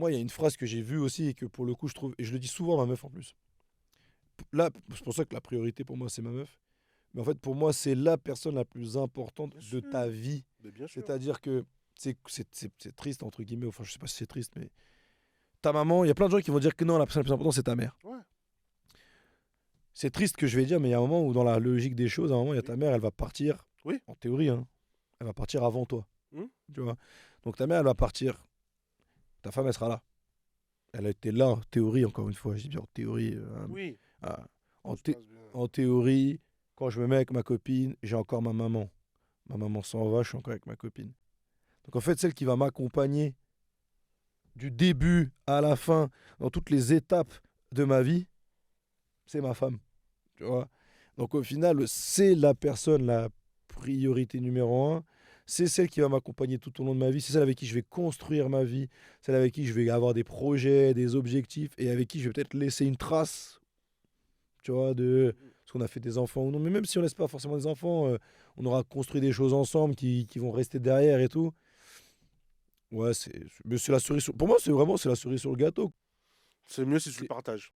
moi, il y a une phrase que j'ai vue aussi et que pour le coup, je trouve, et je le dis souvent à ma meuf en plus. Là, c'est pour ça que la priorité pour moi, c'est ma meuf. Mais en fait, pour moi, c'est la personne la plus importante Bien de ta sûr. vie. Mais bien sûr. C'est-à-dire que c'est triste, entre guillemets, enfin, je sais pas si c'est triste, mais ta maman, il y a plein de gens qui vont dire que non, la personne la plus importante, c'est ta mère. Ouais. C'est triste que je vais dire, mais il y a un moment où, dans la logique des choses, à un moment, il y a Oui. ta mère, elle va partir, Oui. en théorie, hein, elle va partir avant toi. Hmm. Tu vois. Donc ta mère, elle va partir, ta femme, elle sera là. Elle a été là, en théorie, encore une fois, je dis bien en théorie. Oui. Ah, en, Tout se thé- passe bien. en théorie, quand je me mets avec ma copine, j'ai encore ma maman. Ma maman s'en va, je suis encore avec ma copine. Donc en fait, celle qui va m'accompagner du début à la fin, dans toutes les étapes de ma vie, c'est ma femme. Tu vois. Donc au final, c'est la personne, la priorité numéro un. C'est celle qui va m'accompagner tout au long de ma vie. C'est celle avec qui je vais construire ma vie. Celle avec qui je vais avoir des projets, des objectifs et avec qui je vais peut-être laisser une trace, tu vois, de Mhm. ce qu'on a fait des enfants ou non. Mais même si on laisse pas forcément des enfants, on aura construit des choses ensemble qui vont rester derrière et tout. Ouais, mais c'est la cerise sur... Pour moi, c'est la cerise sur le gâteau. C'est mieux si tu le C'est partages.